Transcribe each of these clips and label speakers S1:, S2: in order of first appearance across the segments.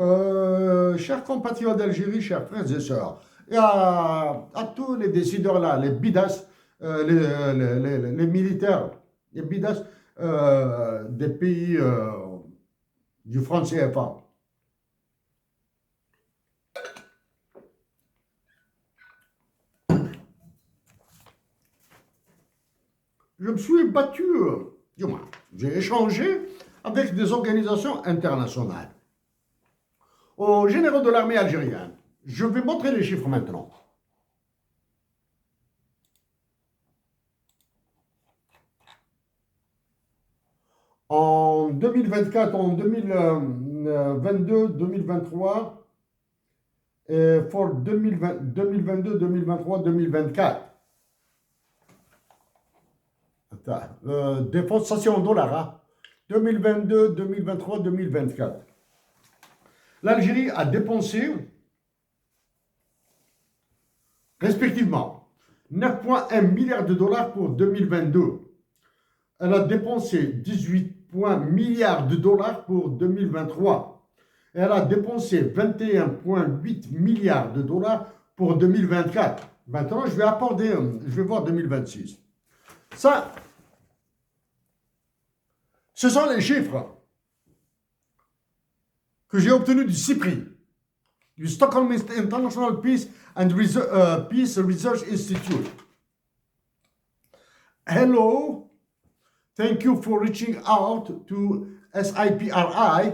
S1: Chers compatriotes d'Algérie, chers frères et sœurs, et à tous les décideurs là, les bidas, les militaires, les bidas des pays du franc CFA. Je me suis battu, du moins, j'ai échangé avec des organisations internationales. Aux généraux de l'armée algérienne, je vais montrer les chiffres maintenant. En 2024, en 2022, 2023, et pour 2022, 2023, 2024. Dépenses, ça c'est en dollars, hein. 2022, 2023, 2024. L'Algérie a dépensé, respectivement, 9,1 milliards de dollars pour 2022. Elle a dépensé 18 milliards de dollars pour 2023. Elle a dépensé 21,8 milliards de dollars pour 2024. Maintenant, je vais voir 2026. Ça, ce sont les chiffres que j'ai obtenus du CIPRI, du Stockholm International Peace Research Institute. Hello, thank you for reaching out to SIPRI.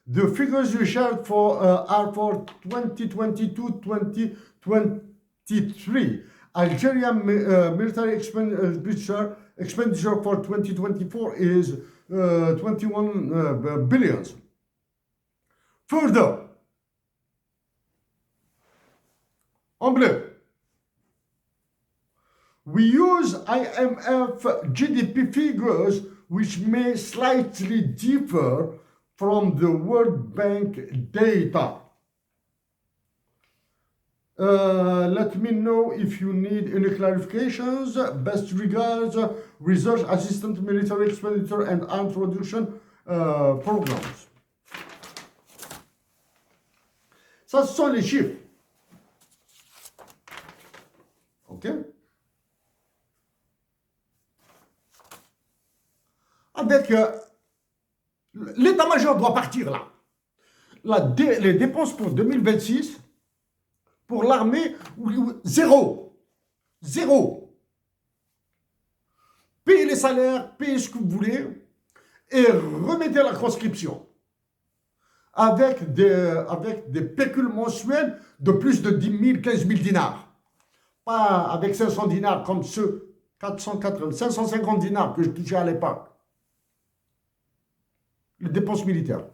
S1: The figures you shared are for 2022-2023. Algerian military expenditure for 2024 is 21 billions. Further, en bleu, we use IMF GDP figures which may slightly differ from the World Bank data. Let me know if you need any clarifications. Best regards, Research Assistant Military Expenditure and Arms Production Programs. Ça, ce sont les chiffres. OK? Avec l'état-major doit partir là. Les dépenses pour 2026, pour l'armée, zéro. Zéro. Payez les salaires, payez ce que vous voulez et remettez la conscription. Avec des pécules mensuels de plus de 10 000, 15 000 dinars. Pas avec 500 dinars comme ceux, 550 dinars que je touchais à l'époque. Les dépenses militaires.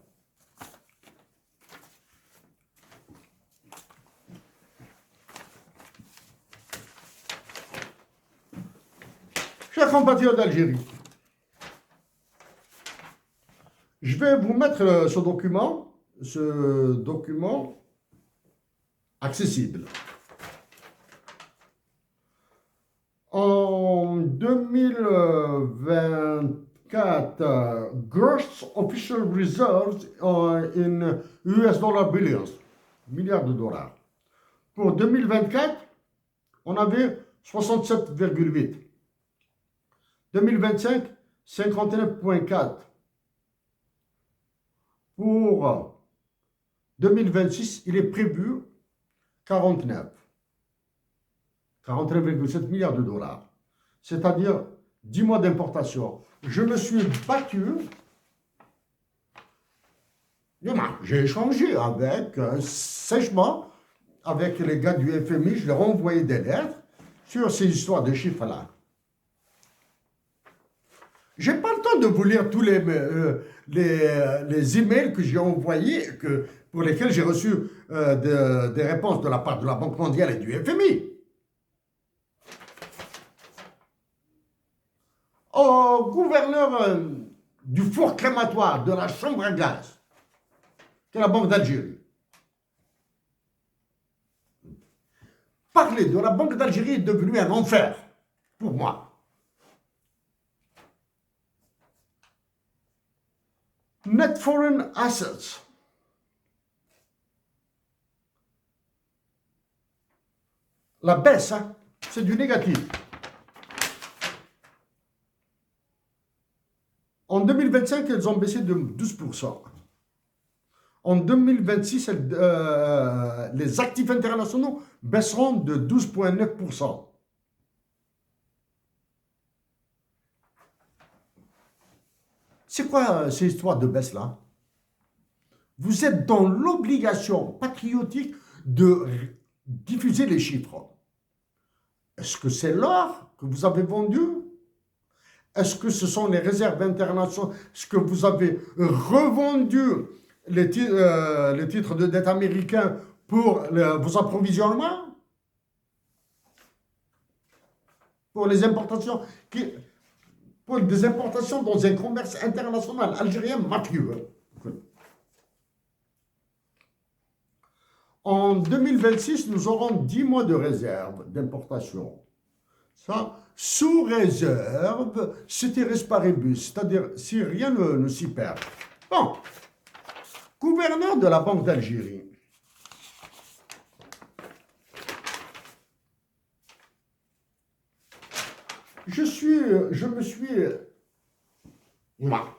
S1: Chers compatriotes d'Algérie, je vais vous mettre ce document accessible. En 2024, gross official reserves in US dollar billions, milliards de dollars. Pour 2024, on avait 67,8. 2025, 59,4. Pour 2026, il est prévu 49,7 milliards de dollars. C'est-à-dire 10 mois d'importation. Je me suis battu. J'ai échangé avec, sèchement, avec les gars du FMI. Je leur ai envoyé des lettres sur ces histoires de chiffres-là. Je n'ai pas le temps de vous lire tous les emails que j'ai envoyés, pour lesquels j'ai reçu des réponses de la part de la Banque mondiale et du FMI. Au gouverneur du four crématoire de la chambre à gaz, de la Banque d'Algérie. Parler de la Banque d'Algérie est devenu un enfer pour moi. Net foreign assets la baisse, hein, c'est du négatif. En 2025, elles ont baissé de 12%. En 2026, les actifs internationaux baisseront de 12,9%. C'est quoi ces histoires de baisse-là? Vous êtes dans l'obligation patriotique de diffuser les chiffres. Est-ce que c'est l'or que vous avez vendu? Est-ce que ce sont les réserves internationales? Est-ce que vous avez revendu les titres de dette américains pour vos approvisionnements? Pour les importations pour des importations dans un commerce international algérien mature. En 2026, nous aurons 10 mois de réserve d'importation. Ça, sous réserve, ceteris paribus, c'est-à-dire si rien ne s'y perd. Bon, gouverneur de la Banque d'Algérie.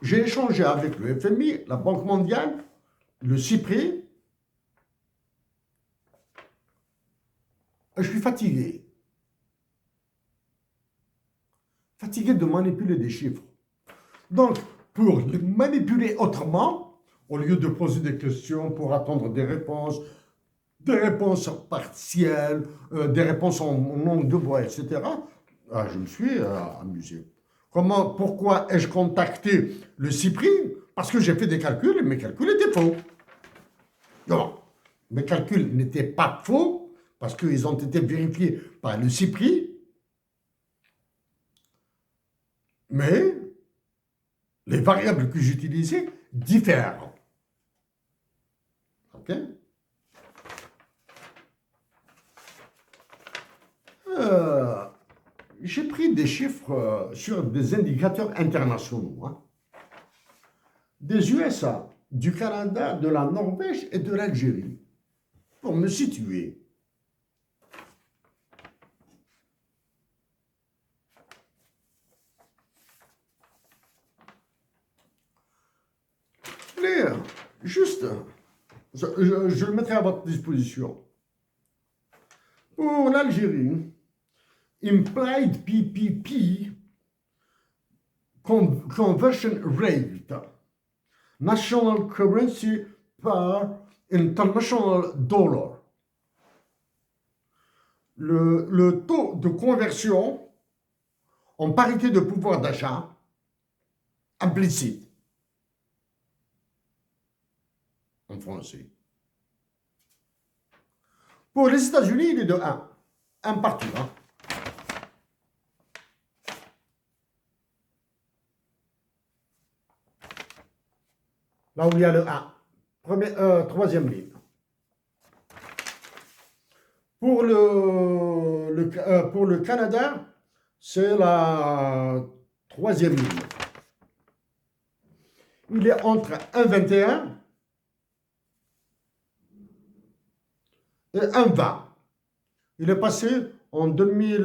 S1: J'ai échangé avec le FMI, la Banque mondiale, le CIPRI. Je suis fatigué. Fatigué de manipuler des chiffres. Donc, pour les manipuler autrement, au lieu de poser des questions pour attendre des réponses partielles, des réponses en langue de bois, etc., je me suis amusé. Pourquoi ai-je contacté le CIPRI? Parce que j'ai fait des calculs et mes calculs étaient faux. Non, mes calculs n'étaient pas faux parce qu'ils ont été vérifiés par le CIPRI, mais les variables que j'utilisais diffèrent. OK? J'ai pris des chiffres sur des indicateurs internationaux, hein, des USA, du Canada, de la Norvège et de l'Algérie, pour me situer. Juste, je le mettrai à votre disposition. Pour l'Algérie, implied PPP conversion rate, national currency par international dollar. Le taux de conversion en parité de pouvoir d'achat implicite en français. Pour les États-Unis, il est de 1. 1 partout. Hein. Là où il y a le 1. Troisième ligne. Pour le Canada, c'est la troisième ligne. Il est entre 1,21 et 1,20. Il est passé en 2000.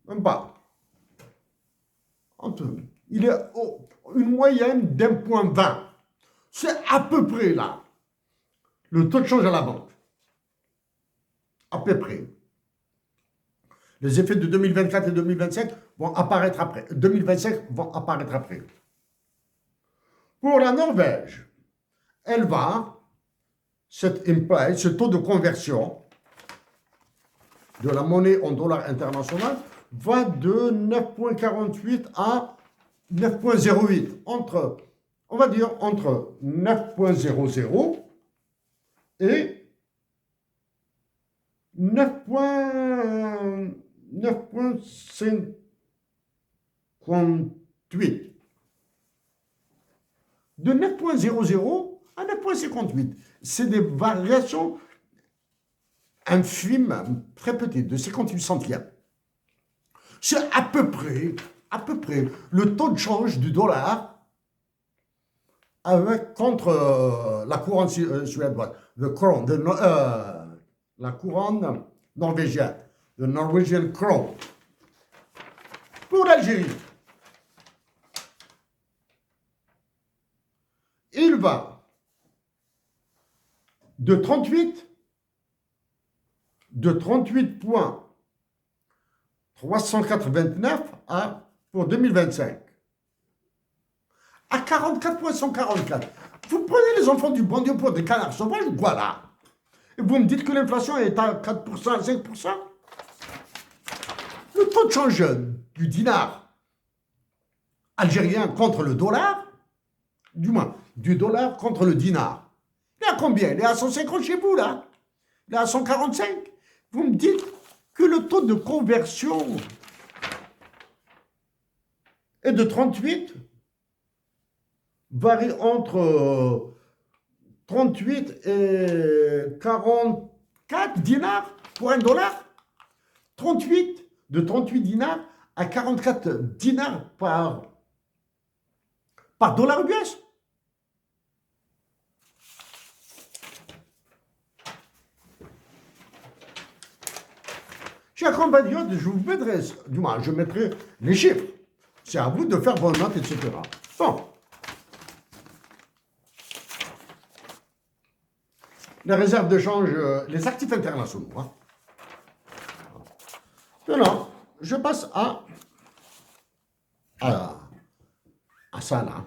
S1: Même pas. Il est une moyenne d'1,20. C'est à peu près là. Le taux de change à la banque. À peu près. Les effets de 2024 et 2025 vont apparaître après. 2025 vont apparaître après. Pour la Norvège, elle va, ce taux de conversion de la monnaie en dollars international va de 9,48 à 9,08. On va dire entre 9,00 et 9,58. De 9,00 à 9,58. C'est des variations infimes, très petites, de 58 centièmes. C'est à peu près le taux de change du dollar contre la couronne suédoise, la couronne norvégienne, the Norwegian crown. Pour l'Algérie, il va de 38,389 pour 2025 à 44,144. Vous prenez les enfants du bon Dieu pour des canards sauvages ou quoi là? Et vous me dites que l'inflation est à 4%, à 5%? Le taux de change du dinar algérien contre le dollar, du moins, du dollar contre le dinar, il est à combien? Il est à 150 chez vous là? Il est à 145? Vous me dites que le taux de conversion est de 38, varie entre 38 et 44 dinars pour un dollar. 38, de 38 dinars à 44 dinars par dollar US. Chers compatriotes, je vous mettrai, du moins, je mettrai les chiffres. C'est à vous de faire bonne note, etc. Bon. Les réserves de change, les actifs internationaux. Hein. Maintenant, je passe à ça là.